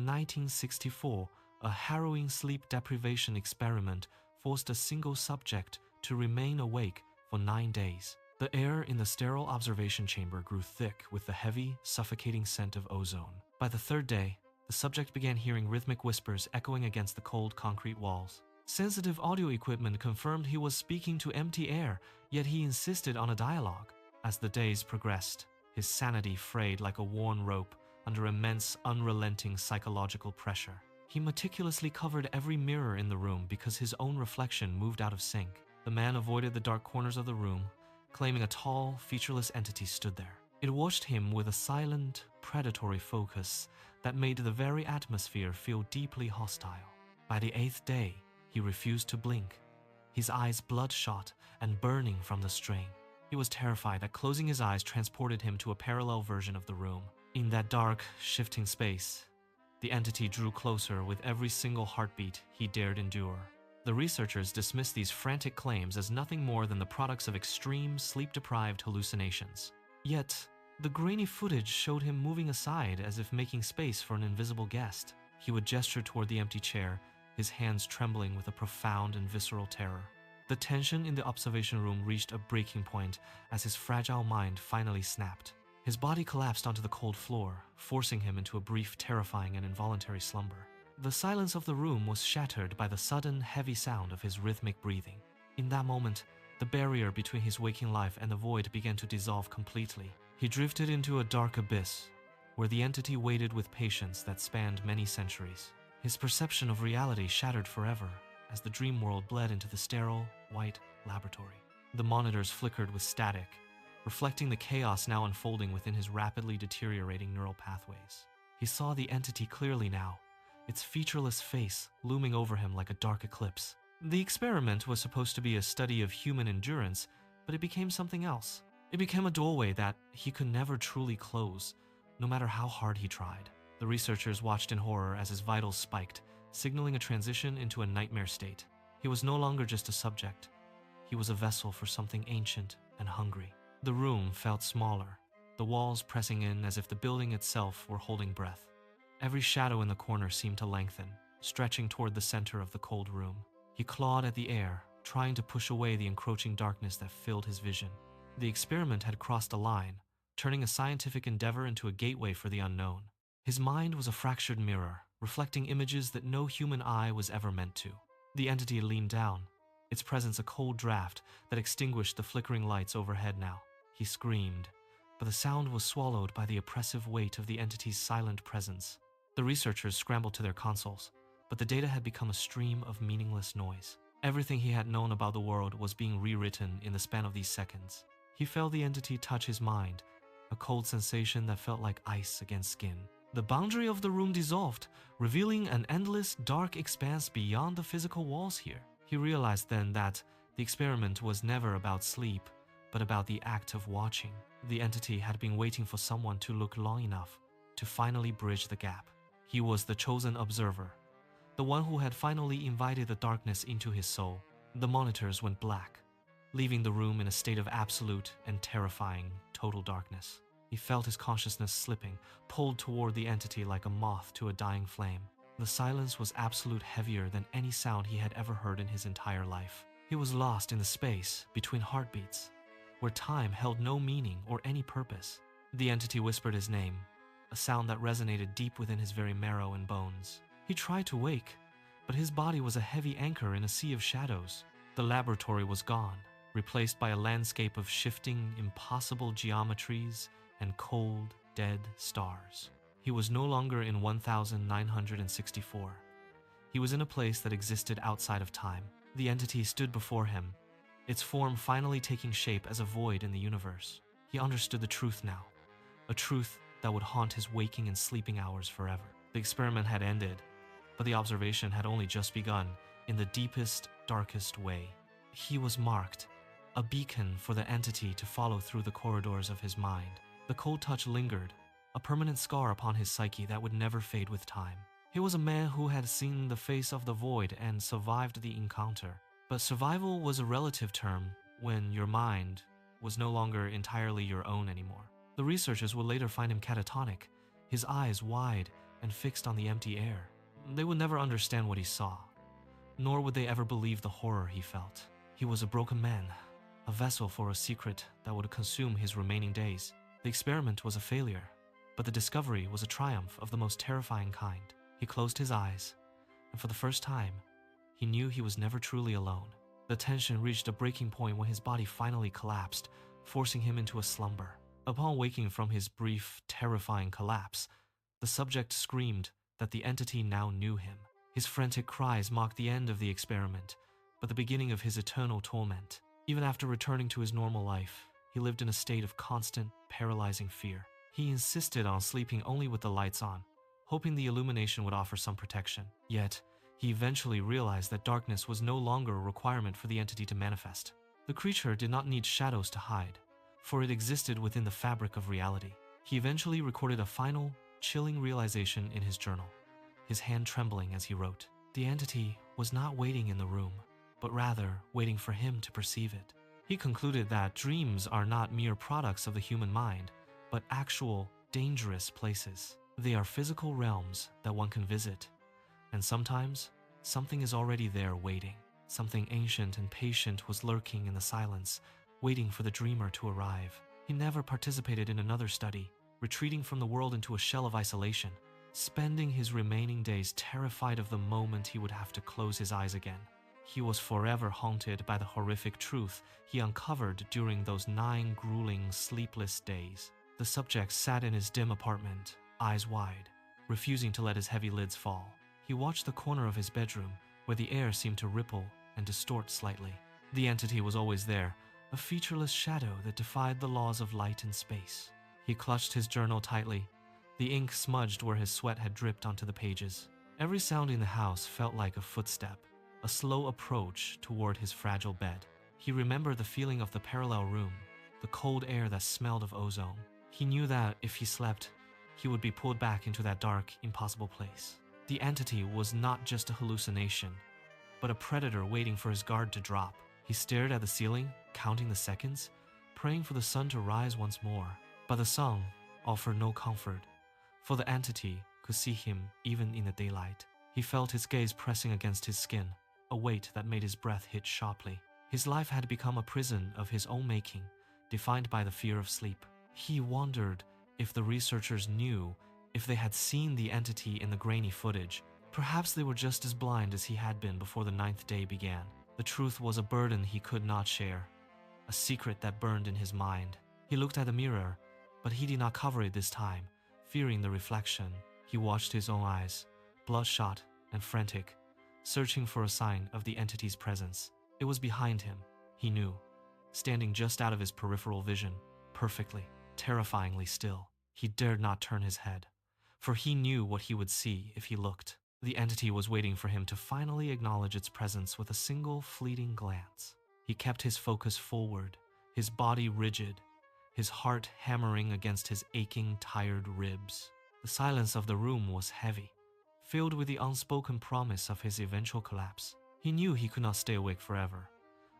1964, a harrowing sleep deprivation experiment forced a single subject to remain awake for 9 days. The air in the sterile observation chamber grew thick with the heavy, suffocating scent of ozone. By the 3rd day, the subject began hearing rhythmic whispers echoing against the cold concrete walls. Sensitive audio equipment confirmed he was speaking to empty air, yet he insisted on a dialogue. As the days progressed, his sanity frayed like a worn rope under immense, unrelenting psychological pressure. He meticulously covered every mirror in the room because his own reflection moved out of sync. The man avoided the dark corners of the room, claiming a tall, featureless entity stood there. It watched him with a silent, predatory focus that made the very atmosphere feel deeply hostile. By the 8th day, he refused to blink, his eyes bloodshot and burning from the strain. He was terrified that closing his eyes transported him to a parallel version of the room. In that dark, shifting space, the entity drew closer with every single heartbeat he dared endure. The researchers dismissed these frantic claims as nothing more than the products of extreme, sleep-deprived hallucinations. Yet, the grainy footage showed him moving aside as if making space for an invisible guest. He would gesture toward the empty chair, his hands trembling with a profound and visceral terror. The tension in the observation room reached a breaking point as his fragile mind finally snapped. His body collapsed onto the cold floor, forcing him into a brief, terrifying, and involuntary slumber. The silence of the room was shattered by the sudden, heavy sound of his rhythmic breathing. In that moment, the barrier between his waking life and the void began to dissolve completely. He drifted into a dark abyss, where the entity waited with patience that spanned many centuries. His perception of reality shattered forever as the dream world bled into the sterile, white laboratory. The monitors flickered with static, reflecting the chaos now unfolding within his rapidly deteriorating neural pathways. He saw the entity clearly now, its featureless face looming over him like a dark eclipse. The experiment was supposed to be a study of human endurance, but it became something else. It became a doorway that he could never truly close, no matter how hard he tried. The researchers watched in horror as his vitals spiked, signaling a transition into a nightmare state. He was no longer just a subject. He was a vessel for something ancient and hungry. The room felt smaller, the walls pressing in as if the building itself were holding breath. Every shadow in the corner seemed to lengthen, stretching toward the center of the cold room. He clawed at the air, trying to push away the encroaching darkness that filled his vision. The experiment had crossed a line, turning a scientific endeavor into a gateway for the unknown. His mind was a fractured mirror, reflecting images that no human eye was ever meant to. The entity leaned down, its presence a cold draft that extinguished the flickering lights overhead now. He screamed, but the sound was swallowed by the oppressive weight of the entity's silent presence. The researchers scrambled to their consoles, but the data had become a stream of meaningless noise. Everything he had known about the world was being rewritten in the span of these seconds. He felt the entity touch his mind, a cold sensation that felt like ice against skin. The boundary of the room dissolved, revealing an endless, dark expanse beyond the physical walls here. He realized then that the experiment was never about sleep, but about the act of watching. The entity had been waiting for someone to look long enough to finally bridge the gap. He was the chosen observer, the one who had finally invited the darkness into his soul. The monitors went black, leaving the room in a state of absolute and terrifying total darkness. He felt his consciousness slipping, pulled toward the entity like a moth to a dying flame. The silence was absolute, heavier than any sound he had ever heard in his entire life. He was lost in the space between heartbeats, where time held no meaning or any purpose. The entity whispered his name, a sound that resonated deep within his very marrow and bones. He tried to wake, but his body was a heavy anchor in a sea of shadows. The laboratory was gone, replaced by a landscape of shifting, impossible geometries and cold, dead stars. He was no longer in 1964. He was in a place that existed outside of time. The entity stood before him, its form finally taking shape as a void in the universe. He understood the truth now, a truth that would haunt his waking and sleeping hours forever. The experiment had ended, but the observation had only just begun in the deepest, darkest way. He was marked, a beacon for the entity to follow through the corridors of his mind. The cold touch lingered, a permanent scar upon his psyche that would never fade with time. He was a man who had seen the face of the void and survived the encounter. But survival was a relative term when your mind was no longer entirely your own anymore. The researchers would later find him catatonic, his eyes wide and fixed on the empty air. They would never understand what he saw, nor would they ever believe the horror he felt. He was a broken man, a vessel for a secret that would consume his remaining days. The experiment was a failure, but the discovery was a triumph of the most terrifying kind. He closed his eyes, and for the first time, he knew he was never truly alone. The tension reached a breaking point when his body finally collapsed, forcing him into a slumber. Upon waking from his brief, terrifying collapse, the subject screamed that the entity now knew him. His frantic cries marked the end of the experiment, but the beginning of his eternal torment. Even after returning to his normal life, he lived in a state of constant, paralyzing fear. He insisted on sleeping only with the lights on, hoping the illumination would offer some protection. Yet, he eventually realized that darkness was no longer a requirement for the entity to manifest. The creature did not need shadows to hide, for it existed within the fabric of reality. He eventually recorded a final, chilling realization in his journal, his hand trembling as he wrote. The entity was not waiting in the room, but rather waiting for him to perceive it. He concluded that dreams are not mere products of the human mind, but actual, dangerous places. They are physical realms that one can visit, and sometimes something is already there waiting. Something ancient and patient was lurking in the silence, waiting for the dreamer to arrive. He never participated in another study, retreating from the world into a shell of isolation, spending his remaining days terrified of the moment he would have to close his eyes again. He was forever haunted by the horrific truth he uncovered during those 9 grueling, sleepless days. The subject sat in his dim apartment, eyes wide, refusing to let his heavy lids fall. He watched the corner of his bedroom, where the air seemed to ripple and distort slightly. The entity was always there, a featureless shadow that defied the laws of light and space. He clutched his journal tightly, the ink smudged where his sweat had dripped onto the pages. Every sound in the house felt like a footstep, a slow approach toward his fragile bed. He remembered the feeling of the parallel room, the cold air that smelled of ozone. He knew that if he slept, he would be pulled back into that dark, impossible place. The entity was not just a hallucination, but a predator waiting for his guard to drop. He stared at the ceiling, counting the seconds, praying for the sun to rise once more. But the sun offered no comfort, for the entity could see him even in the daylight. He felt his gaze pressing against his skin, a weight that made his breath hit sharply. His life had become a prison of his own making, defined by the fear of sleep. He wondered if the researchers knew, if they had seen the entity in the grainy footage. Perhaps they were just as blind as he had been before the 9th day began. The truth was a burden he could not share, a secret that burned in his mind. He looked at the mirror, but he did not cover it this time, fearing the reflection. He watched his own eyes, bloodshot and frantic, searching for a sign of the entity's presence. It was behind him, he knew, standing just out of his peripheral vision, perfectly, terrifyingly still. He dared not turn his head, for he knew what he would see if he looked. The entity was waiting for him to finally acknowledge its presence with a single fleeting glance. He kept his focus forward, his body rigid, his heart hammering against his aching, tired ribs. The silence of the room was heavy, filled with the unspoken promise of his eventual collapse. He knew he could not stay awake forever,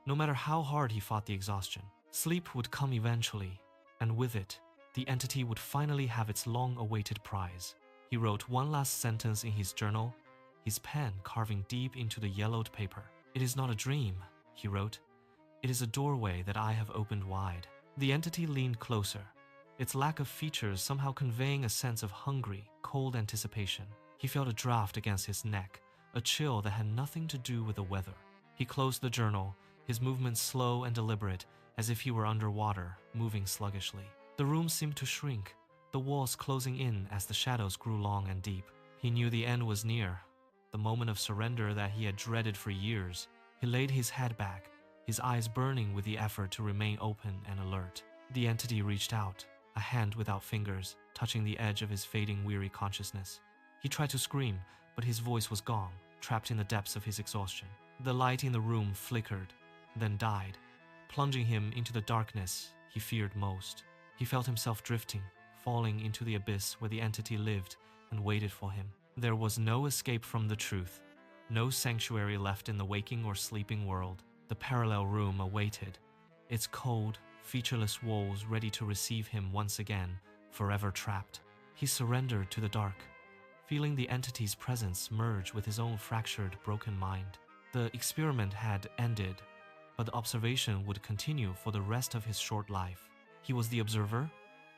no matter how hard he fought the exhaustion. Sleep would come eventually, and with it, the entity would finally have its long-awaited prize. He wrote one last sentence in his journal, his pen carving deep into the yellowed paper. "It is not a dream," he wrote. "It is a doorway that I have opened wide." The entity leaned closer, its lack of features somehow conveying a sense of hungry, cold anticipation. He felt a draft against his neck, a chill that had nothing to do with the weather. He closed the journal, his movements slow and deliberate, as if he were underwater, moving sluggishly. The room seemed to shrink, the walls closing in as the shadows grew long and deep. He knew the end was near, the moment of surrender that he had dreaded for years. He laid his head back, his eyes burning with the effort to remain open and alert. The entity reached out, a hand without fingers, touching the edge of his fading, weary consciousness. He tried to scream, but his voice was gone, trapped in the depths of his exhaustion. The light in the room flickered, then died, plunging him into the darkness he feared most. He felt himself drifting, falling into the abyss where the entity lived and waited for him. There was no escape from the truth, no sanctuary left in the waking or sleeping world. The parallel room awaited, its cold, featureless walls ready to receive him once again, forever trapped. He surrendered to the dark, feeling the entity's presence merge with his own fractured, broken mind. The experiment had ended, but the observation would continue for the rest of his short life. He was the observer,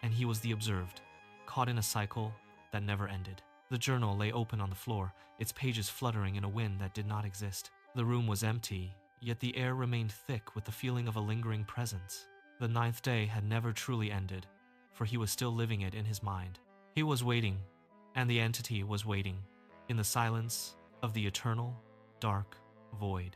and he was the observed, caught in a cycle that never ended. The journal lay open on the floor, its pages fluttering in a wind that did not exist. The room was empty, yet the air remained thick with the feeling of a lingering presence. The 9th day had never truly ended, for he was still living it in his mind. He was waiting, and the entity was waiting, in the silence of the eternal, dark void.